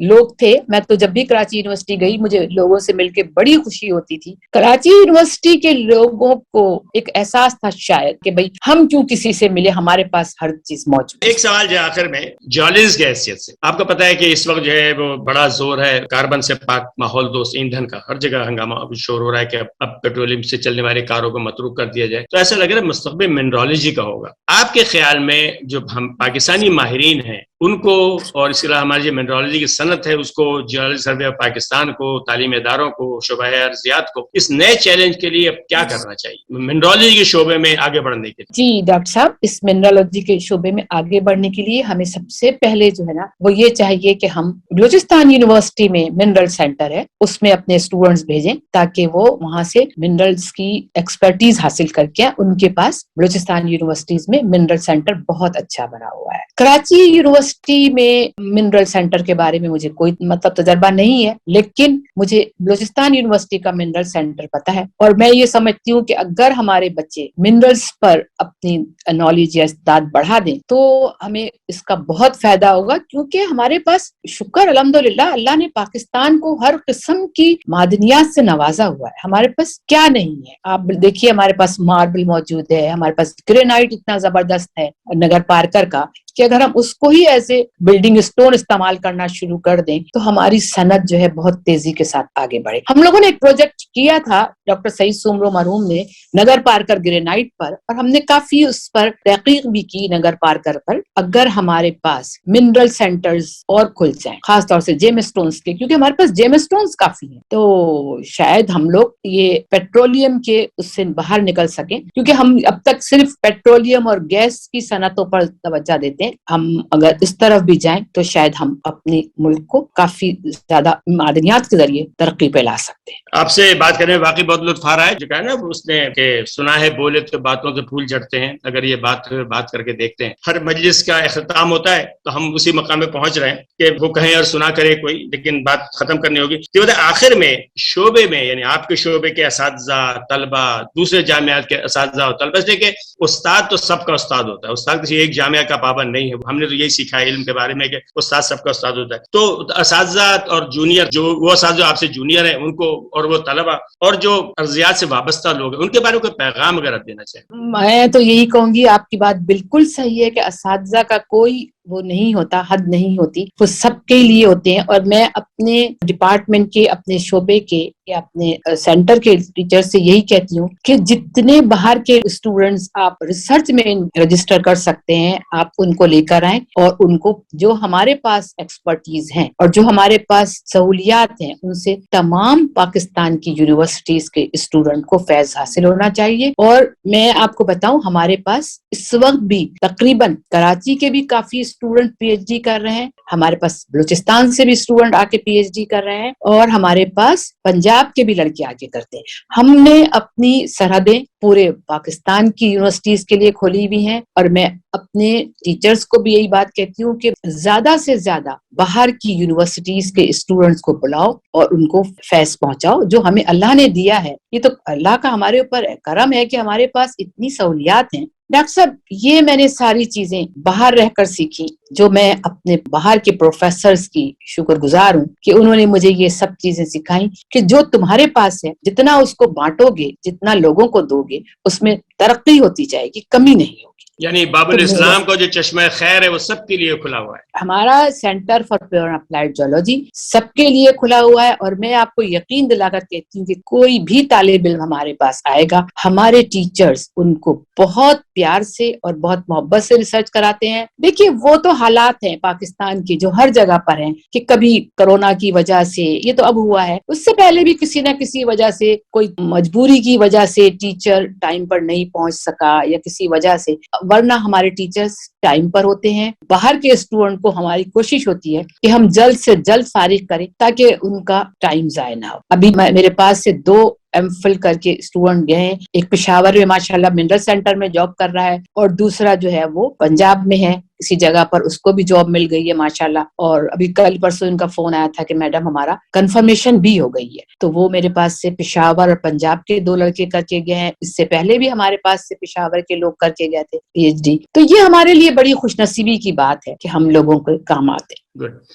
لوگ تھے. میں تو جب بھی کراچی یونیورسٹی گئی مجھے لوگوں سے مل کے بڑی خوشی ہوتی تھی. کراچی یونیورسٹی کے لوگوں کو ایک احساس تھا شاید کہ بھئی ہم کیوں کسی سے ملے, ہمارے پاس ہر چیز موجود.
ایک سوال جو آخر میں جیولوجسٹ کی حیثیت سے, آپ کو پتا ہے کہ اس وقت جو ہے وہ بڑا زور ہے کاربن سے پاک ماحول دوست ایندھن کا, ہر جگہ ہنگامہ شور ہو رہا ہے کہ اب پیٹرولیم سے چلنے والی کاروں کو متروک کر دیا جائے. تو ایسا لگ رہا ہے مستقبل منرالوجی کا ہوگا. آپ کے خیال میں جو ہم پاکستانی ماہرین ہیں ان کو, اور اس کے علاوہ ہماری جو منرالوجی کی صنعت ہے اس کو, جیولوجی سروے آف پاکستان کو, تعلیمی اداروں کو, شعبہ ارضیات کو اس نئے چیلنج کے لیے اب کیا کرنا چاہیے منرالوجی کے شعبے میں آگے بڑھنے کے لیے؟
جی ڈاکٹر صاحب, اس منرالوجی کے شعبے میں آگے بڑھنے کے لیے ہمیں سب سے پہلے جو ہے نا وہ یہ چاہیے کہ ہم بلوچستان یونیورسٹی میں منرل سینٹر ہے اس میں اپنے اسٹوڈنٹس بھیجیں تاکہ وہ وہاں سے منرلز کی ایکسپرٹیز حاصل کر کے, ان کے پاس بلوچستان یونیورسٹیز میں منرل سینٹر بہت اچھا بنا ہوا ہے. کراچی یونیورسٹی یونیورسٹی میں منرل سینٹر کے بارے میں مجھے کوئی مطلب تجربہ نہیں ہے، لیکن مجھے بلوچستان یونیورسٹی کا منرل سینٹر پتا ہے، اور میں یہ سمجھتی ہوں کہ اگر ہمارے بچے منرلز پر اپنی نالج یا استعداد بڑھا دیں تو ہمیں اس کا بہت فائدہ ہوگا، کیونکہ ہمارے پاس شکر الحمدللہ اللہ نے پاکستان کو ہر قسم کی معدنیات سے نوازا ہوا ہے. ہمارے پاس کیا نہیں ہے؟ آپ دیکھیے، ہمارے پاس ماربل موجود ہے، ہمارے پاس گرینائٹ اتنا زبردست ہے نگر پارکر کا کہ اگر ہم اس کو ہی ایسے بلڈنگ اسٹون استعمال کرنا شروع کر دیں تو ہماری صنعت جو ہے بہت تیزی کے ساتھ آگے بڑھے. ہم لوگوں نے ایک پروجیکٹ کیا تھا ڈاکٹر سعید سومرو مرحوم نے نگر پارکر گرینائٹ پر، اور ہم نے کافی اس پر تحقیق بھی کی نگر پارکر پر. اگر ہمارے پاس منرل سینٹرز اور کھل جائیں، خاص طور سے جیم اسٹونز کے، کیونکہ ہمارے پاس جیم اسٹونز کافی ہیں، تو شاید ہم لوگ یہ پیٹرولیم کے اس سے باہر نکل سکیں، کیونکہ ہم اب تک صرف پیٹرولیم اور گیس کی صنعتوں پر توجہ دیتے ہیں. ہم اگر اس طرف بھی جائیں تو شاید ہم اپنے ملک کو کافی زیادہ معدنیات کے ذریعے ترقی پہ لا سکتے ہیں.
آپ سے بات کرنے میں واقعی بہت لطف آ رہا ہے. جو کہا نا اس نے کہ سنا ہے بولے تو باتوں سے پھول جھڑتے ہیں. اگر یہ بات کر کے دیکھتے ہیں، ہر مجلس کا اختتام ہوتا ہے تو ہم اسی مقام میں پہنچ رہے ہیں کہ وہ کہیں اور سنا کرے کوئی، لیکن بات ختم کرنی ہوگی. تو آخر میں شعبے میں، یعنی آپ کے شعبے کے اساتذہ، طلبہ، دوسرے جامعات کے اساتذہ اور طلبہ، اس لیے کہ استاد تو سب کا استاد ہوتا ہے، استاد کسی ایک جامعہ کا پابند نہیں ہے. ہم نے تو یہی سیکھا ہے علم کے بارے میں کہ استاد سب کا استاد ہوتا ہے. تو اساتذہ اور جونیئر، جو وہ اساتذہ آپ سے جونیئر ہیں ان کو، اور وہ طلبہ اور جو ارضیات سے وابستہ لوگ ہیں، ان کے بارے میں کوئی پیغام اگر آپ دینا چاہیں.
میں تو یہی کہوں گی، آپ کی بات بالکل صحیح ہے کہ اساتذہ کا کوئی وہ نہیں ہوتا، حد نہیں ہوتی، وہ سب کے لیے ہوتے ہیں. اور میں اپنے ڈپارٹمنٹ کے، اپنے شعبے کے یا اپنے سینٹر کے ٹیچر سے یہی کہتی ہوں کہ جتنے باہر کے اسٹوڈنٹس آپ ریسرچ میں رجسٹر کر سکتے ہیں، آپ ان کو لے کر آئیں، اور ان کو جو ہمارے پاس ایکسپرٹیز ہیں اور جو ہمارے پاس سہولیات ہیں، ان سے تمام پاکستان کی یونیورسٹیز کے اسٹوڈنٹ کو فیض حاصل ہونا چاہیے. اور میں آپ کو بتاؤں، ہمارے پاس اس وقت بھی تقریباً کراچی کے بھی کافی اسٹوڈنٹ پی ایچ ڈی کر رہے ہیں، ہمارے پاس بلوچستان سے بھی اسٹوڈنٹ آ کے پی ایچ ڈی کر رہے ہیں، اور ہمارے پاس پنجاب کے بھی لڑکے آ کے کرتے ہیں. ہم نے اپنی سرحدیں پورے پاکستان کی یونیورسٹیز کے لیے کھولی ہوئی ہیں، اور میں اپنے ٹیچرز کو بھی یہی بات کہتی ہوں کہ زیادہ سے زیادہ باہر کی یونیورسٹیز کے اسٹوڈنٹس کو بلاؤ اور ان کو فیض پہنچاؤ جو ہمیں اللہ نے دیا ہے. یہ تو اللہ کا ہمارے اوپر کرم ہے کہ ہمارے پاس اتنی سہولیات ہیں. ڈاکٹر صاحب، یہ میں نے ساری چیزیں باہر رہ کر سیکھی، جو میں اپنے باہر کے پروفیسرز کی شکر گزار ہوں کہ انہوں نے مجھے یہ سب چیزیں سکھائیں کہ جو تمہارے پاس ہے، جتنا اس کو بانٹو گے، جتنا لوگوں کو دو گے، اس میں ترقی ہوتی جائے گی، کمی نہیں ہوگی.
یعنی باب الاسلام کا جو چشمہ خیر ہے وہ سب کے لیے کھلا ہوا ہے.
ہمارا centre for pure and applied geology سب کے لیے کھلا ہوا ہے، اور میں آپ کو یقین دلا کر کہتی ہوں کہ کوئی بھی طالب علم ہمارے پاس آئے گا، ہمارے ٹیچرز ان کو بہت پیار سے اور بہت محبت سے ریسرچ کراتے ہیں. دیکھیے، وہ تو حالات ہیں پاکستان کی جو ہر جگہ پر ہیں کہ کبھی کرونا کی وجہ سے، یہ تو اب ہوا ہے، اس سے پہلے بھی کسی نہ کسی وجہ سے، کوئی مجبوری کی وجہ سے ٹیچر ٹائم پر نہیں پہنچ سکا یا کسی وجہ سے، ورنہ ہمارے ٹیچرز ٹائم پر ہوتے ہیں. باہر کے اسٹوڈنٹ کو ہماری کوشش ہوتی ہے کہ ہم جلد سے جلد فارغ کریں تاکہ ان کا ٹائم ضائع نہ ہو. ابھی میرے پاس سے 2 ایم فل کر کے اسٹوڈنٹ گئے ہیں، ایک پشاور میں ماشاءاللہ منرل سینٹر میں جاب کر رہا ہے، اور دوسرا جو ہے وہ پنجاب میں ہے کسی جگہ پر، اس کو بھی جاب مل گئی ہے ماشاءاللہ. اور ابھی کل پرسوں ان کا فون آیا تھا کہ میڈم ہمارا کنفرمیشن بھی ہو گئی ہے. تو وہ میرے پاس سے پشاور اور پنجاب کے 2 لڑکے کر کے گئے ہیں. اس سے پہلے بھی ہمارے پاس سے پشاور کے لوگ کر کے گئے تھے پی ایچ ڈی. تو یہ ہمارے لیے بڑی خوش نصیبی کی بات ہے کہ ہم لوگوں کے کام آتے ہیں،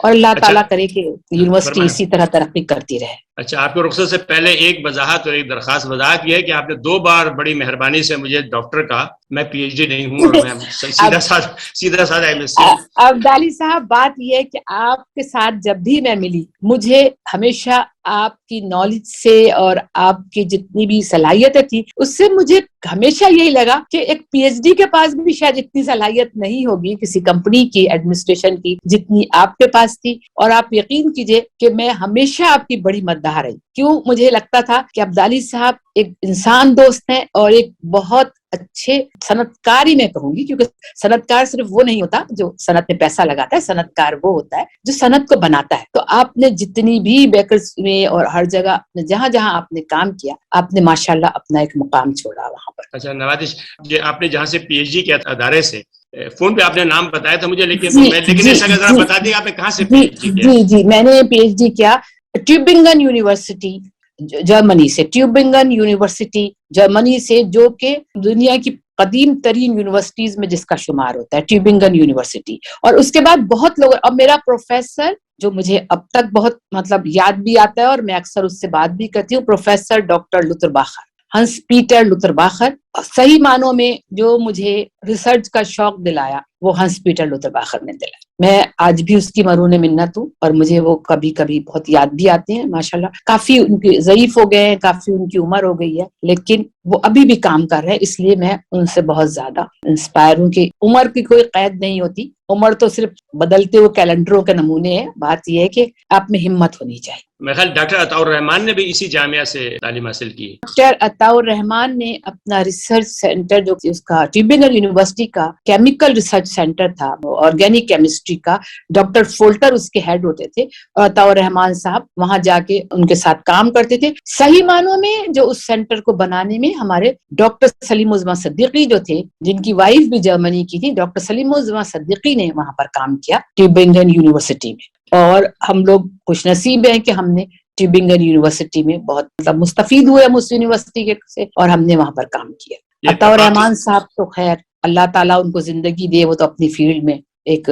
اور اللہ تعالیٰ کرے کہ یونیورسٹی اسی طرح ترقی کرتی رہے.
اچھا، آپ کے رخصت سے پہلے ایک وضاحت اور ایک درخواست. وضاحت یہ ہے کہ آپ نے 2 بار بڑی مہربانی سے مجھے ڈاکٹر کہا. میں پی ایچ ڈی نہیں ہوں، اور میں سیدھا سادہ ایم ایس سی.
عبدالی صاحب، بات یہ ہے کہ آپ کے ساتھ جب بھی میں ملی، مجھے ہمیشہ آپ کی نالج سے اور آپ کی جتنی بھی صلاحیتیں تھی اس سے مجھے ہمیشہ یہی لگا کہ ایک پی ایچ ڈی کے پاس بھی شاید اتنی صلاحیت نہیں ہوگی کسی کمپنی کی ایڈمنسٹریشن کی جتنی آپ کے پاس تھی. اور آپ یقین کیجئے کہ میں ہمیشہ آپ کی بڑی مداح رہی. کیوں؟ مجھے لگتا تھا کہ عبدالی صاحب ایک انسان دوست ہیں اور ایک بہت اچھے صنعت کار ہی میں کہوں گی، کیونکہ صنعت کار صرف وہ نہیں ہوتا جو صنعت میں پیسہ لگاتا ہے، صنعت کار وہ ہوتا ہے جو صنعت کو بناتا ہے. تو آپ نے جتنی بھی بیکرز میں اور ہر جگہ جہاں جہاں آپ نے کام کیا، آپ نے ماشاءاللہ اپنا ایک مقام چھوڑا وہاں پر.
اچھا نوازش جی، آپ نے جہاں سے پی ایچ ڈی کیا ادارے سے، فون پہ آپ نے نام بتایا تھا مجھے، لیکن ایسا ذرا بتا دیں آپ نے کہاں سے پی ایچ ڈی کیا؟
جی میں نے پی ایچ ڈی کیا ٹیوبنگن یونیورسٹی جرمنی سے، ٹیوبنگن یونیورسٹی جرمنی سے، جو کہ دنیا کی قدیم ترین یونیورسٹیز میں جس کا شمار ہوتا ہے، ٹیوبنگن یونیورسٹی. اور اس کے بعد بہت لوگ، اب میرا پروفیسر جو مجھے اب تک بہت مطلب یاد بھی آتا ہے اور میں اکثر اس سے بات بھی کرتی ہوں، پروفیسر ڈاکٹر لوتھر باخر، ہنس پیٹر لوتھر باخر. صحیح معنوں میں جو مجھے ریسرچ کا شوق دلایا وہ ہنس پیٹر لوتھر باخر نے دلایا. میں آج بھی اس کی مرہون منت ہوں، اور مجھے وہ کبھی کبھی بہت یاد بھی آتے ہیں. ماشاءاللہ کافی ان کے ضعیف ہو گئے ہیں، کافی ان کی عمر ہو گئی ہے، لیکن وہ ابھی بھی کام کر رہے ہیں. اس لیے میں ان سے بہت زیادہ انسپائر ہوں کہ عمر کی کوئی قید نہیں ہوتی، عمر تو صرف بدلتے ہوئے کیلنڈروں کے نمونے ہیں. بات یہ ہے کہ آپ میں ہمت ہونی چاہیے.
میرے خیال ڈاکٹر عطاء الرحمان نے بھی اسی جامعہ سے تعلیم حاصل کی.
ڈاکٹر عطاء الرحمان نے اپنا ریسرچ سینٹر، جو اس کا ٹیوبنگن یونیورسٹی کا کیمیکل ریسرچ سینٹر تھا، آرگینک کیمسٹری کا، ڈاکٹر فولٹر اس کے ہیڈ ہوتے تھے، اور عطاء الرحمان صاحب وہاں جا کے ان کے ساتھ کام کرتے تھے. صحیح معنوں میں جو اس سینٹر کو بنانے میں ہمارے ڈاکٹر سلیم الزماں صدیقی جو تھے، جن کی وائف بھی جرمنی کی تھی، ڈاکٹر سلیم الزماں صدیقی نے وہاں پر کام کیا ٹیوبنگن یونیورسٹی میں. اور ہم لوگ خوش نصیب ہیں کہ ہم نے ٹیوبنگن یونیورسٹی میں بہت مطلب مستفید ہوئے ہم اس یونیورسٹی کے سے، اور ہم نے وہاں پر کام کیا. عطاء الرحمان صاحب تو خیر اللہ تعالیٰ ان کو زندگی دے، وہ تو اپنی فیلڈ میں ایک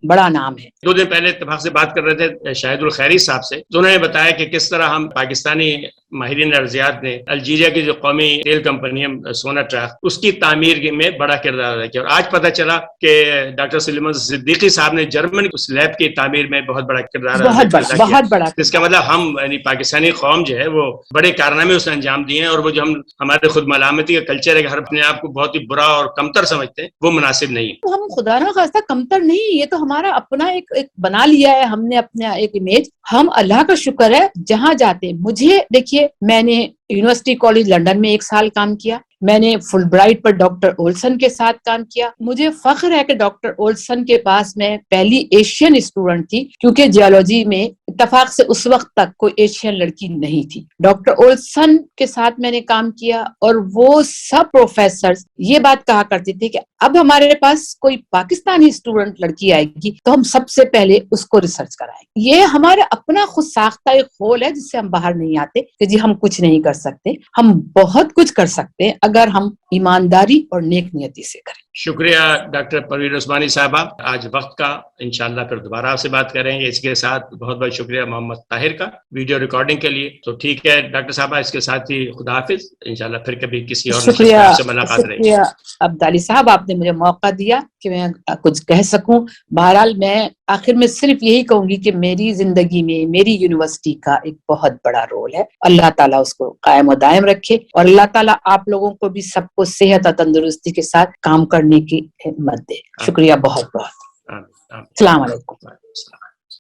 بڑا نام ہے.
2 دن پہلے اتفاق سے بات کر رہے تھے شاہد الخیری صاحب سے، تو انہوں نے بتایا کہ کس طرح ہم پاکستانی ماہرین ارضیات نے الجیریا کی جو قومی تیل کمپنی ہے سوناٹراک، اس کی تعمیر میں بڑا کردار ادا کیا. اور آج پتہ چلا کہ ڈاکٹر سلیم صدیقی صاحب نے جرمن اس لیب کی تعمیر میں بہت بڑا کردار ادا کیا.
بہت بڑا.
اس کا مطلب ہم یعنی پاکستانی قوم جو ہے وہ بڑے کارنامے اس نے انجام دیے ہیں، اور وہ جو ہم ہمارے خود ملامتی کا کلچر ہے کہ ہر اپنے آپ کو بہت ہی برا اور کمتر سمجھتے ہیں، وہ مناسب نہیں.
ہم خدا نہ خواستہ کمتر نہیں، یہ تو ہمارا اپنا ایک بنا لیا ہے ہم نے، اپنا ایک امیج. ہم اللہ کا شکر ہے جہاں جاتے. مجھے دیکھیے، میں نے یونیورسٹی کالج لنڈن میں 1 سال کام کیا، میں نے فل برائٹ پر ڈاکٹر اولسن کے ساتھ کام کیا. مجھے فخر ہے کہ ڈاکٹر اولسن کے پاس میں پہلی ایشین اسٹوڈنٹ تھی، کیونکہ جیولوجی میں اتفاق سے اس وقت تک کوئی ایشین لڑکی نہیں تھی. ڈاکٹر اولسن کے ساتھ میں نے کام کیا، اور وہ سب پروفیسرز یہ بات کہا کرتے تھے کہ اب ہمارے پاس کوئی پاکستانی اسٹوڈنٹ لڑکی آئے گی تو ہم سب سے پہلے اس کو ریسرچ کرائیں گے. یہ ہمارا اپنا خود ساختہ ایک خول ہے جس سے ہم باہر نہیں آتے کہ جی ہم کچھ نہیں کر سکتے. ہم بہت کچھ کر سکتے ہیں اگر ہم ایمانداری اور نیک نیتی سے کریں.
شکریہ ڈاکٹر پروین عثمانی صاحبہ، آج وقت کا. انشاءاللہ پھر دوبارہ آپ سے بات کریں گے. اس کے ساتھ بہت بہت شکریہ محمد طاہر کا ویڈیو ریکارڈنگ کے لیے. تو ٹھیک ہے ڈاکٹر صاحبہ، اس کے ساتھ ہی خدا حافظ. انشاءاللہ پھر کبھی کسی اور سے ملاقات رہے گی.
شکریہ عبدالی صاحب، آپ نے مجھے موقع دیا کہ میں کچھ کہہ سکوں. بہرحال میں آخر میں صرف یہی کہوں گی کہ میری زندگی میں میری یونیورسٹی کا ایک بہت بڑا رول ہے. اللہ تعالیٰ اس کو قائم و دائم رکھے، اور اللہ تعالیٰ آپ لوگوں کو بھی سب کو صحت اور تندرستی کے ساتھ کام کرنے کی ہمت دے. شکریہ بہت بہت. السلام علیکم.